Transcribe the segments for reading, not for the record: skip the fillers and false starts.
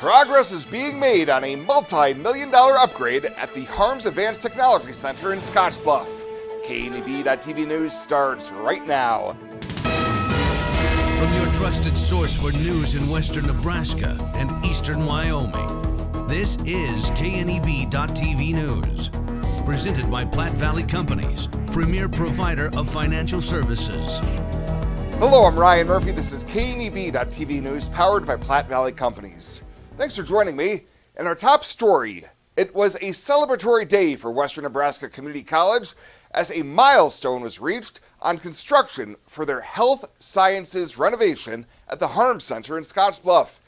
Progress is being made on a multi-million-dollar upgrade at the Harms Advanced Technology Center in Scottsbluff. KNEB.TV News starts right now. From your trusted source for news in western Nebraska and eastern Wyoming, this is KNEB.TV News. Presented by Platte Valley Companies, premier provider of financial services. Hello, I'm Ryan Murphy. This is KNEB.TV News, powered by Platte Valley Companies. Thanks for joining me. In our top story, it was a celebratory day for Western Nebraska Community College as a milestone was reached on construction for their health sciences renovation at the Harms Center in Scottsbluff.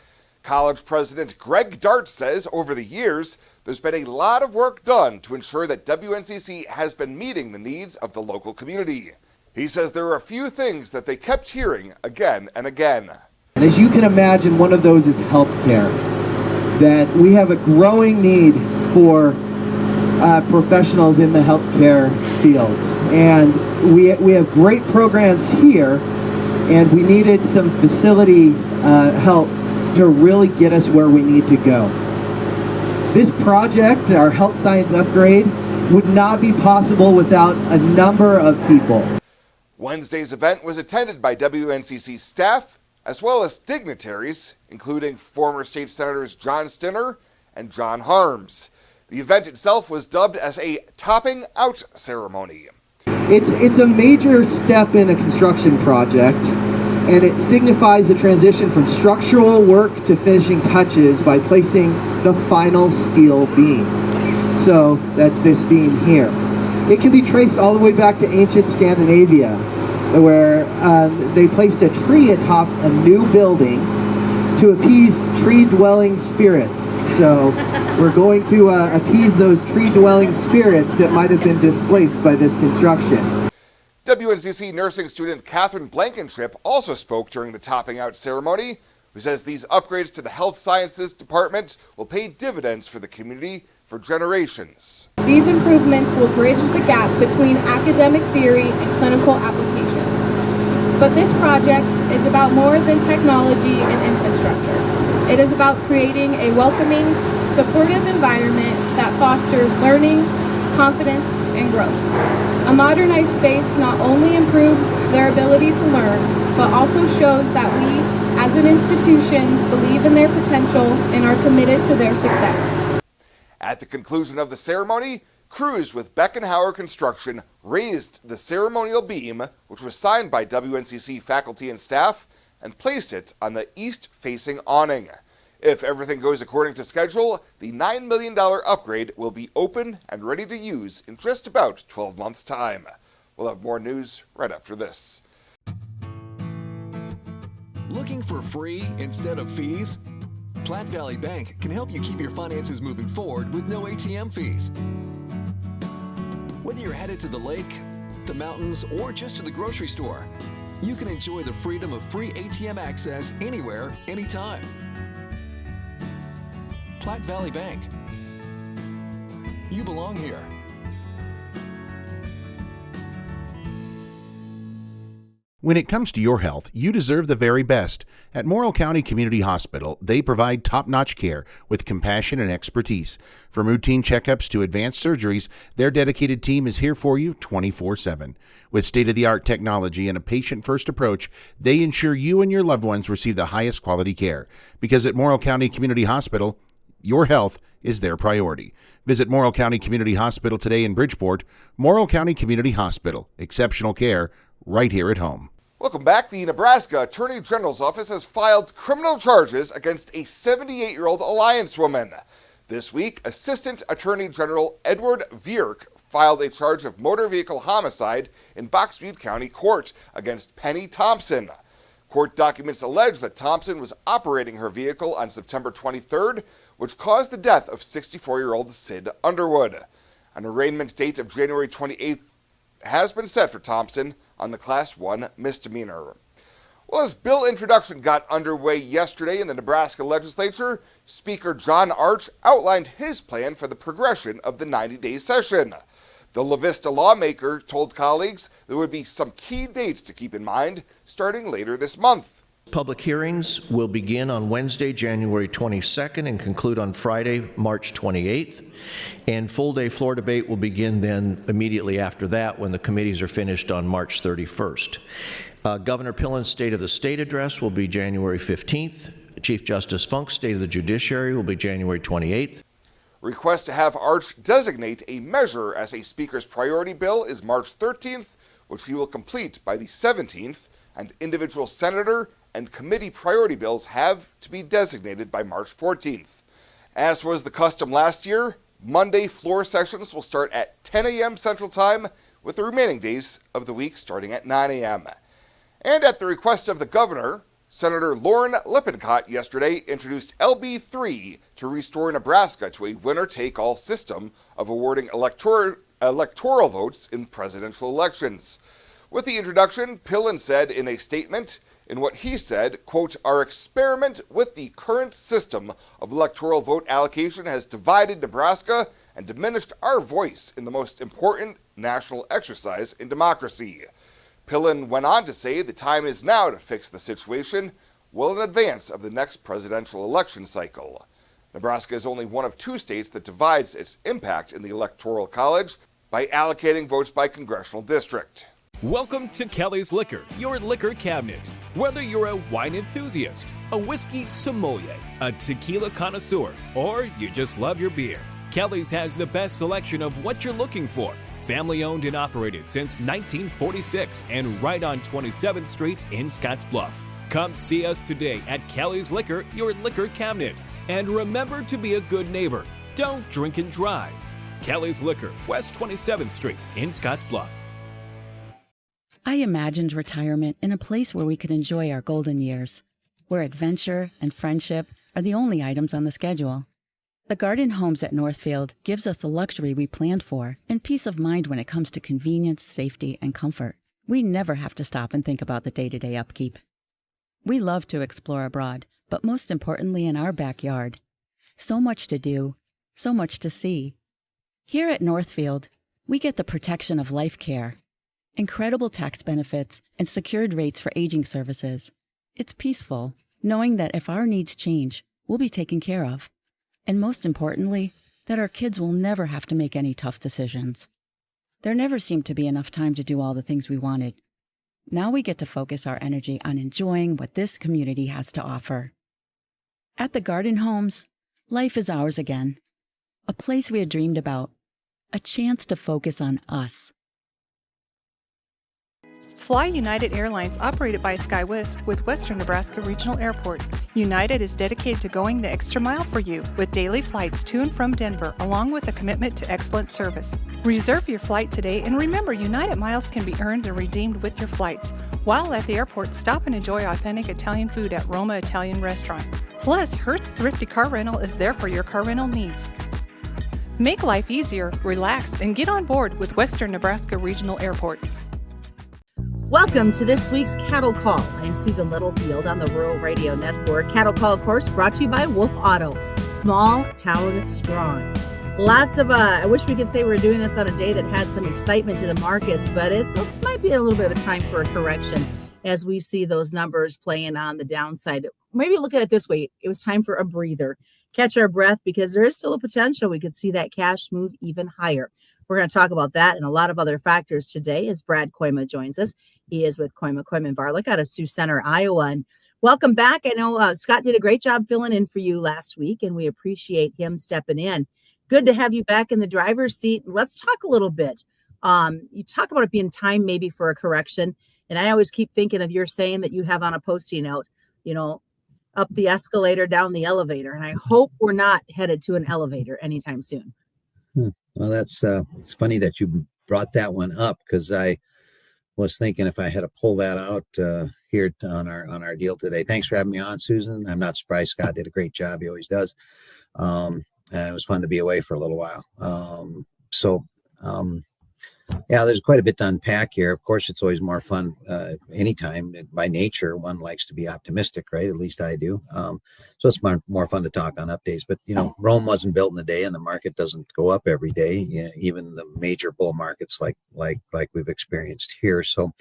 College President Greg Dart says over the years, there's been a lot of work done to ensure that WNCC has been meeting the needs of the local community. He says there are a few things that they kept hearing again and again. And as you can imagine, one of those is healthcare. That we have a growing need for professionals in the healthcare fields. And we have great programs here, and we needed some facility help to really get us where we need to go. This project, our health science upgrade, would not be possible without a number of people. Wednesday's event was attended by WNCC staff as well as dignitaries, including former state senators John Stinner and John Harms. The event itself was dubbed as a topping out ceremony. It's a major step in a construction project, and it signifies the transition from structural work to finishing touches by placing the final steel beam. So that's this beam here. It can be traced all the way back to ancient Scandinavia, where they placed a tree atop a new building to appease tree-dwelling spirits. So we're going to appease those tree-dwelling spirits that might have been displaced by this construction. WNCC nursing student Catherine Blankenship also spoke during the topping out ceremony, who says these upgrades to the health sciences department will pay dividends for the community for generations. These improvements will bridge the gap between academic theory and clinical application. But this project is about more than technology and infrastructure. It is about creating a welcoming, supportive environment that fosters learning, confidence, and growth. A modernized space not only improves their ability to learn, but also shows that we, as an institution, believe in their potential and are committed to their success. At the conclusion of the ceremony, crews with Beckenhauer Construction raised the ceremonial beam, which was signed by WNCC faculty and staff, and placed it on the east-facing awning. If everything goes according to schedule, the $9 million upgrade will be open and ready to use in just about 12 months' time. We'll have more news right after this. Looking for free instead of fees? Platte Valley Bank can help you keep your finances moving forward with no ATM fees. Whether you're headed to the lake, the mountains, or just to the grocery store, you can enjoy the freedom of free ATM access anywhere, anytime. Platte Valley Bank. You belong here. When it comes to your health, you deserve the very best. At Morrill County Community Hospital, they provide top-notch care with compassion and expertise. From routine checkups to advanced surgeries, their dedicated team is here for you 24/7. With state-of-the-art technology and a patient-first approach, they ensure you and your loved ones receive the highest quality care. Because at Morrill County Community Hospital, your health is their priority. Visit Morrill County Community Hospital today in Bridgeport. Morrill County Community Hospital. Exceptional care right here at home. Welcome back. The Nebraska Attorney General's office has filed criminal charges against a 78-year-old Alliance woman. This week, Assistant Attorney General Edward Vierk filed a charge of motor vehicle homicide in Box Butte County Court against Penny Thompson. Court documents allege that Thompson was operating her vehicle on September 23rd, which caused the death of 64-year-old Sid Underwood. An arraignment date of January 28th has been set for Thompson on the Class 1 misdemeanor. Well, as bill introduction got underway yesterday in the Nebraska legislature, Speaker John Arch outlined his plan for the progression of the 90-day session. The La Vista lawmaker told colleagues there would be some key dates to keep in mind starting later this month. Public hearings will begin on Wednesday, January 22nd and conclude on Friday, March 28th. And full-day floor debate will begin then immediately after that when the committees are finished on March 31st. Governor Pillen's State of the State address will be January 15th. Chief Justice Funk's State of the Judiciary will be January 28th. Request to have Arch designate a measure as a Speaker's priority bill is March 13th, which he will complete by the 17th, and individual senator and committee priority bills have to be designated by March 14th. As was the custom last year, Monday floor sessions will start at 10 a.m. Central Time, with the remaining days of the week starting at 9 a.m. And at the request of the governor, Senator Lauren Lippincott yesterday introduced LB 3 to restore Nebraska to a winner-take-all system of awarding electoral votes in presidential elections. With the introduction, Pillen said in a statement, in what he said, quote, "Our experiment with the current system of electoral vote allocation has divided Nebraska and diminished our voice in the most important national exercise in democracy." Pillen went on to say the time is now to fix the situation, well in advance of the next presidential election cycle. Nebraska is only one of 2 states that divides its impact in the Electoral College by allocating votes by congressional district. Welcome to Kelly's Liquor, your liquor cabinet. Whether you're a wine enthusiast, a whiskey sommelier, a tequila connoisseur, or you just love your beer, Kelly's has the best selection of what you're looking for. Family owned and operated since 1946 and right on 27th Street in Scottsbluff. Come see us today at Kelly's Liquor, your liquor cabinet. And remember to be a good neighbor. Don't drink and drive. Kelly's Liquor, West 27th Street in Scottsbluff. I imagined retirement in a place where we could enjoy our golden years, where adventure and friendship are the only items on the schedule. The Garden Homes at Northfield gives us the luxury we planned for and peace of mind when it comes to convenience, safety, and comfort. We never have to stop and think about the day-to-day upkeep. We love to explore abroad, but most importantly in our backyard. So much to do, so much to see. Here at Northfield, we get the protection of life care, incredible tax benefits, and secured rates for aging services. It's peaceful, knowing that if our needs change, we'll be taken care of. And most importantly, that our kids will never have to make any tough decisions. There never seemed to be enough time to do all the things we wanted. Now we get to focus our energy on enjoying what this community has to offer. At the Garden Homes, life is ours again. A place we had dreamed about. A chance to focus on us. Fly United Airlines, operated by SkyWest with Western Nebraska Regional Airport. United is dedicated to going the extra mile for you with daily flights to and from Denver, along with a commitment to excellent service. Reserve your flight today, and remember, United miles can be earned and redeemed with your flights. While at the airport, stop and enjoy authentic Italian food at Roma Italian Restaurant. Plus, Hertz Thrifty Car Rental is there for your car rental needs. Make life easier, relax, and get on board with Western Nebraska Regional Airport. Welcome to this week's Cattle Call. I'm Susan Littlefield on the Rural Radio Network. Cattle Call, of course, brought to you by Wolf Auto. Small town strong. Lots of, I wish we could say we're doing this on a day that had some excitement to the markets, but it might be a little bit of a time for a correction as we see those numbers playing on the downside. Maybe look at it this way. It was time for a breather. Catch our breath, because there is still a potential we could see that cash move even higher. We're going to talk about that and a lot of other factors today as Brad Koima joins us. He is with Koima Varlick out of Sioux Center, Iowa. And welcome back. I know Scott did a great job filling in for you last week, and we appreciate him stepping in. Good to have you back in the driver's seat. Let's talk a little bit. You talk about it being time maybe for a correction. And I always keep thinking of your saying that you have on a Post-it note, up the escalator, down the elevator. And I hope we're not headed to an elevator anytime soon. Well, that's it's funny that you brought that one up, because I was thinking if I had to pull that out here on our deal today. Thanks for having me on, Susan. I'm not surprised. Scott did a great job. He always does. It was fun to be away for a little while. Yeah, there's quite a bit to unpack here. Of course, it's always more fun anytime. By nature, one likes to be optimistic, right? At least I do. So it's more fun to talk on updates. But, Rome wasn't built in a day, and the market doesn't go up every day, even the major bull markets like we've experienced here. So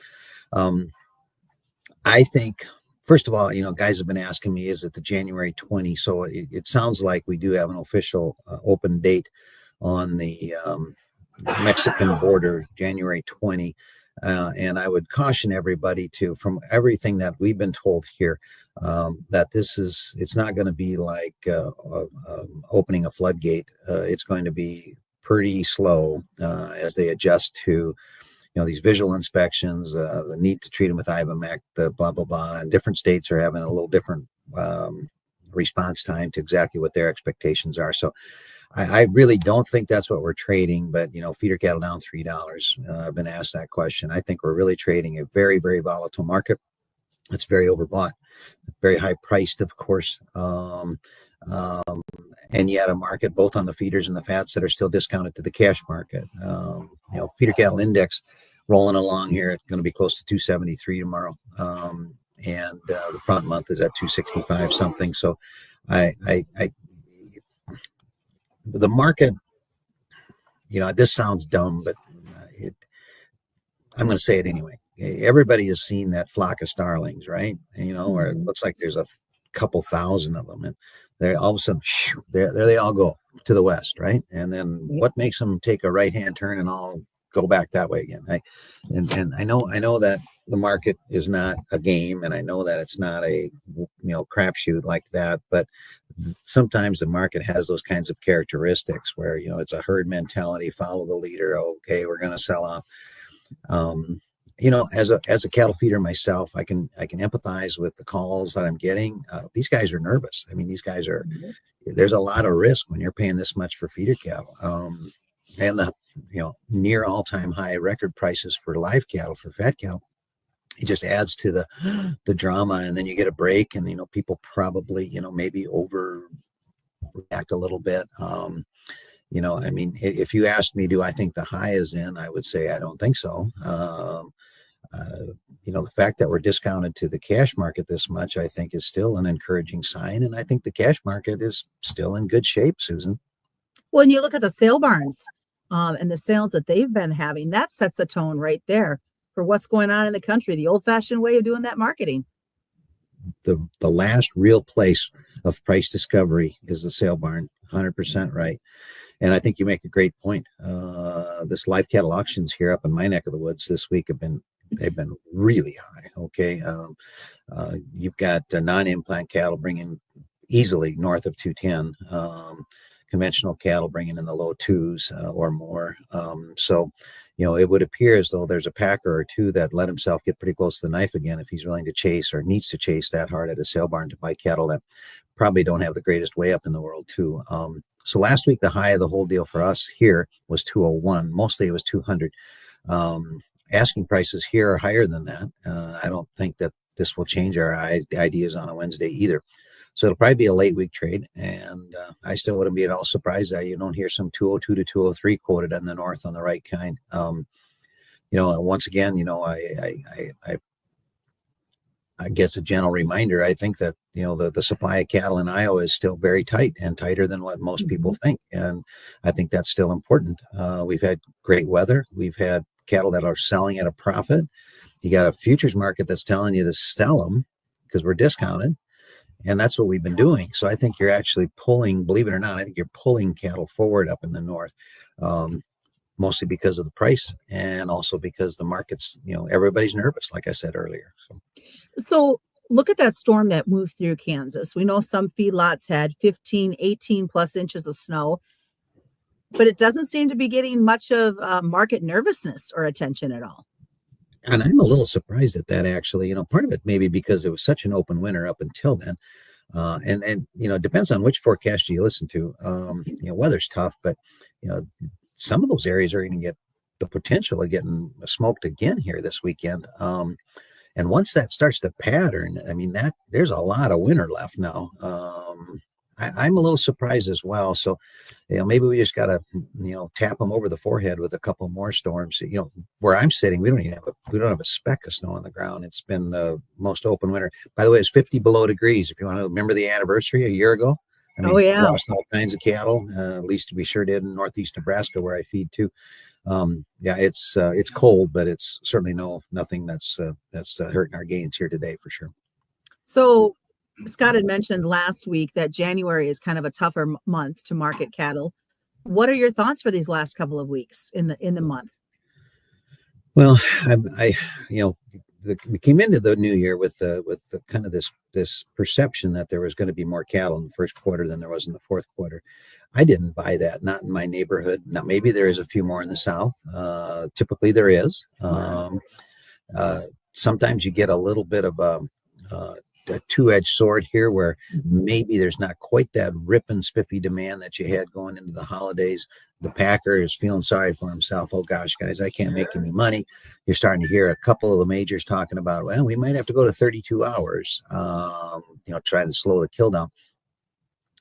I think first of all, guys have been asking me, is it the January 20? So it sounds like we do have an official open date on the Mexican border, January 20. And I would caution everybody from everything that we've been told here, that it's not going to be like opening a floodgate. It's going to be pretty slow as they adjust to, these visual inspections, the need to treat them with Ivermectin, the blah, blah, blah. And different states are having a little different response time to exactly what their expectations are. So I really don't think that's what we're trading, but feeder cattle down $3. I've been asked that question. I think we're really trading a very, very volatile market. It's very overbought, very high priced, of course. And yet a market both on the feeders and the fats that are still discounted to the cash market. Feeder cattle index rolling along here. It's going to be close to 273 tomorrow. And the front month is at 265 something. So the market, this sounds dumb, but I'm going to say it anyway. Everybody has seen that flock of starlings, right? Where it looks like there's a couple thousand of them, and they're all of a sudden, there they all go to the west, right? And then what makes them take a right-hand turn and all go back that way again? And I know that the market is not a game, and I know that it's not a crapshoot like that, but sometimes the market has those kinds of characteristics where it's a herd mentality, follow the leader. Okay, we're going to sell off. As a cattle feeder myself, I can empathize with the calls that I'm getting. These guys are nervous. I mean, these guys are. There's a lot of risk when you're paying this much for feeder cattle, and the near all-time high record prices for live cattle, for fat cattle. It just adds to the drama, and then you get a break, and people probably maybe overreact a little bit. I mean, if you asked me, do I think the high is in? I would say I don't think so. The fact that we're discounted to the cash market this much, I think, is still an encouraging sign, and I think the cash market is still in good shape, Susan. When you look at the sale barns and the sales that they've been having, that sets the tone right there for what's going on in the country, the old-fashioned way of doing that marketing. The last real place of price discovery is the sale barn, 100% right. And I think you make a great point. This live cattle auctions here up in my neck of the woods this week they've been really high. Okay. You've got non-implant cattle bringing easily north of 210, conventional cattle bringing in the low twos or more. So it would appear as though there's a packer or two that let himself get pretty close to the knife again if he's willing to chase or needs to chase that hard at a sale barn to buy cattle that probably don't have the greatest way up in the world too. So last week, the high of the whole deal for us here was 201. Mostly it was 200. Asking prices here are higher than that. I don't think that this will change our ideas on a Wednesday either. So it'll probably be a late week trade. And I still wouldn't be at all surprised that you don't hear some 202 to 203 quoted on the north on the right kind. Once again, I guess a gentle reminder. I think that, the supply of cattle in Iowa is still very tight and tighter than what most people think. And I think that's still important. We've had great weather. We've had cattle that are selling at a profit. You got a futures market that's telling you to sell them because we're discounted. And that's what we've been doing. So I think you're actually pulling, believe it or not, I think you're pulling cattle forward up in the north, mostly because of the price and also because the market's, everybody's nervous, like I said earlier. So look at that storm that moved through Kansas. We know some feedlots had 15, 18 plus inches of snow, but it doesn't seem to be getting much of market nervousness or attention at all. And I'm a little surprised at that, actually. Part of it maybe because it was such an open winter up until then. And it depends on which forecast you listen to. Weather's tough, but, some of those areas are going to get the potential of getting smoked again here this weekend. And once that starts to pattern, I mean, there's a lot of winter left now. I'm a little surprised as well. So, maybe we just got to, tap them over the forehead with a couple more storms. Where I'm sitting, we don't have a speck of snow on the ground. It's been the most open winter. By the way, it's 50 below degrees. If you want to remember the anniversary a year ago. We lost all kinds of cattle. At least we sure did in northeast Nebraska where I feed too. It's cold, but it's certainly nothing that's hurting our gains here today for sure. So Scott had mentioned last week that January is kind of a tougher month to market cattle. What are your thoughts for these last couple of weeks in the month? Well, we came into the new year with the kind of this perception that there was going to be more cattle in the first quarter than there was in the fourth quarter. I didn't buy that, not in my neighborhood. Now, maybe there is a few more in the south. Typically there is. Sometimes you get a little bit of a two-edged sword here where maybe there's not quite that rip and spiffy demand that you had going into the holidays. The packer is feeling sorry for himself. Oh gosh, guys, I can't make any money. You're starting to hear a couple of the majors talking about, well, we might have to go to 32 hours, trying to slow the kill down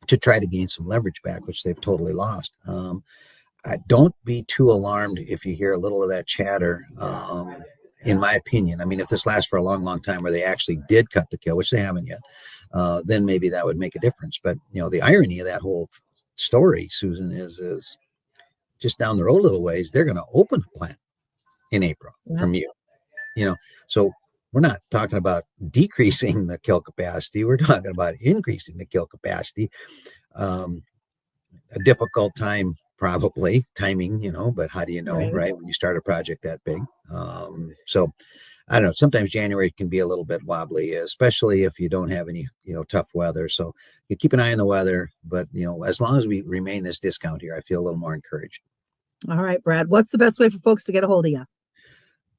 to try to gain some leverage back, which they've totally lost. Don't be too alarmed if you hear a little of that chatter. In my opinion, I mean, if this lasts for a long, long time where they actually did cut the kill, which they haven't yet, then maybe that would make a difference. But, the irony of that whole story, Susan, is just down the road a little ways, they're going to open a plant in April from you. So we're not talking about decreasing the kill capacity. We're talking about increasing the kill capacity. A difficult time, probably timing, but how do you know, right? When you start a project that big. So I don't know, sometimes January can be a little bit wobbly, especially if you don't have any, tough weather. So you keep an eye on the weather, but as long as we remain this discount here, I feel a little more encouraged. All right, Brad, what's the best way for folks to get a hold of you?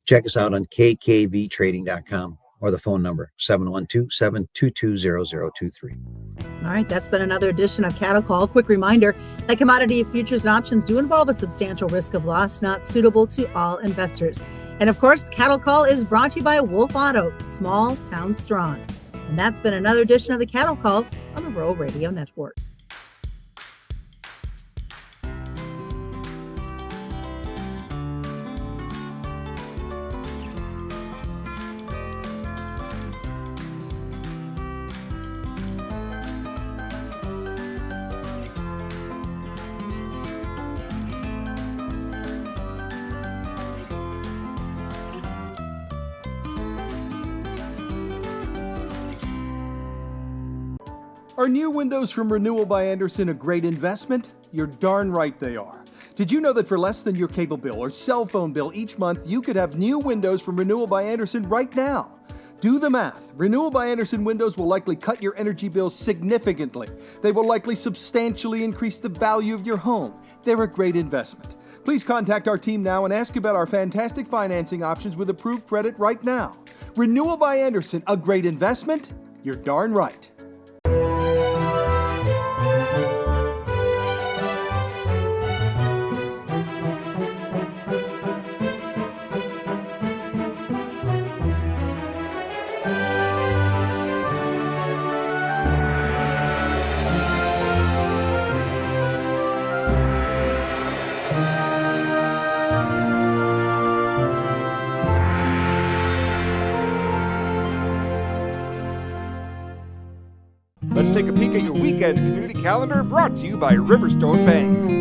Check us out on kkvtrading.com or the phone number 712-722-0023. All right, that's been another edition of Cattle Call. Quick reminder that commodity futures and options do involve a substantial risk of loss, not suitable to all investors. And of course, Cattle Call is brought to you by Wolf Auto, small town strong. And that's been another edition of the Cattle Call on the Rural Radio Network. Are new windows from Renewal by Andersen a great investment? You're darn right they are. Did you know that for less than your cable bill or cell phone bill each month, you could have new windows from Renewal by Andersen right now? Do the math. Renewal by Andersen windows will likely cut your energy bills significantly. They will likely substantially increase the value of your home. They're a great investment. Please contact our team now and ask about our fantastic financing options with approved credit right now. Renewal by Andersen, a great investment? You're darn right. Let's take a peek at your weekend community calendar, brought to you by Riverstone Bank.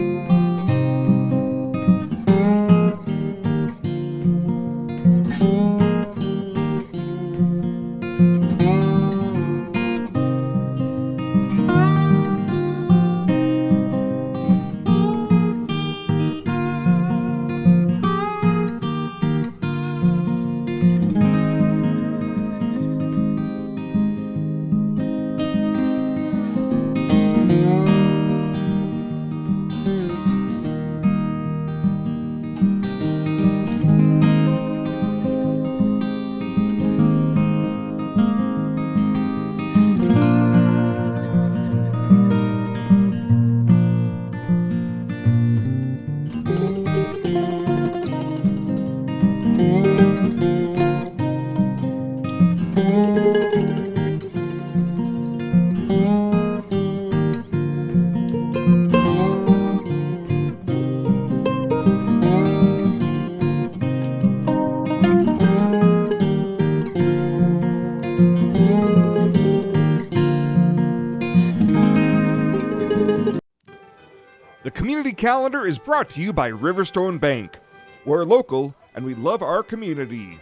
The community calendar is brought to you by Riverstone Bank. We're local and we love our community.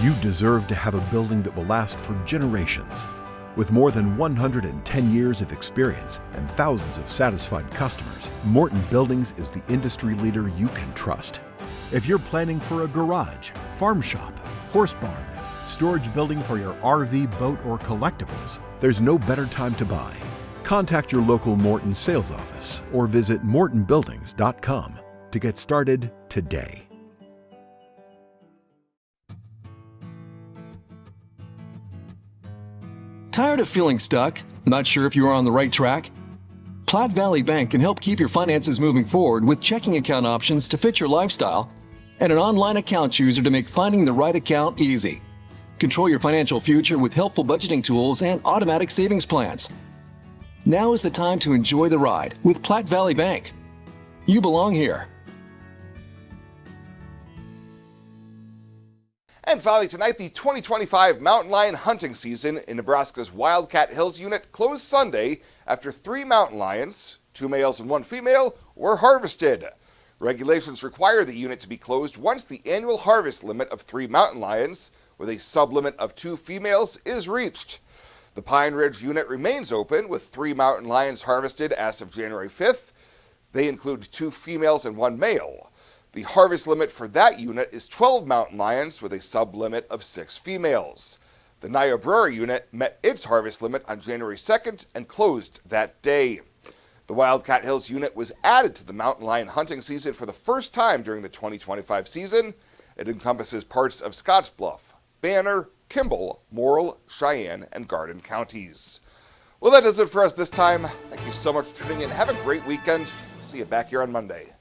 You deserve to have a building that will last for generations. With more than 110 years of experience and thousands of satisfied customers, Morton Buildings is the industry leader you can trust. If you're planning for a garage, farm shop, horse barn, storage building for your RV, boat, or collectibles, there's no better time to buy. Contact your local Morton sales office or visit mortonbuildings.com to get started today. Tired of feeling stuck? Not sure if you are on the right track? Platte Valley Bank can help keep your finances moving forward with checking account options to fit your lifestyle and an online account chooser to make finding the right account easy. Control your financial future with helpful budgeting tools and automatic savings plans. Now is the time to enjoy the ride with Platte Valley Bank. You belong here. And finally tonight, the 2025 mountain lion hunting season in Nebraska's Wildcat Hills unit closed Sunday after 3 mountain lions, 2 males and 1 female, were harvested. Regulations require the unit to be closed once the annual harvest limit of 3 mountain lions, with a sublimit of 2 females, is reached. The Pine Ridge unit remains open with 3 mountain lions harvested as of January 5th. They include 2 females and 1 male. The harvest limit for that unit is 12 mountain lions with a sublimit of 6 females. The Niobrara unit met its harvest limit on January 2nd and closed that day. The Wildcat Hills unit was added to the mountain lion hunting season for the first time during the 2025 season. It encompasses parts of Scottsbluff, Banner, Kimball, Morrill, Cheyenne, and Garden counties. Well, that does it for us this time. Thank you so much for tuning in. Have a great weekend. See you back here on Monday.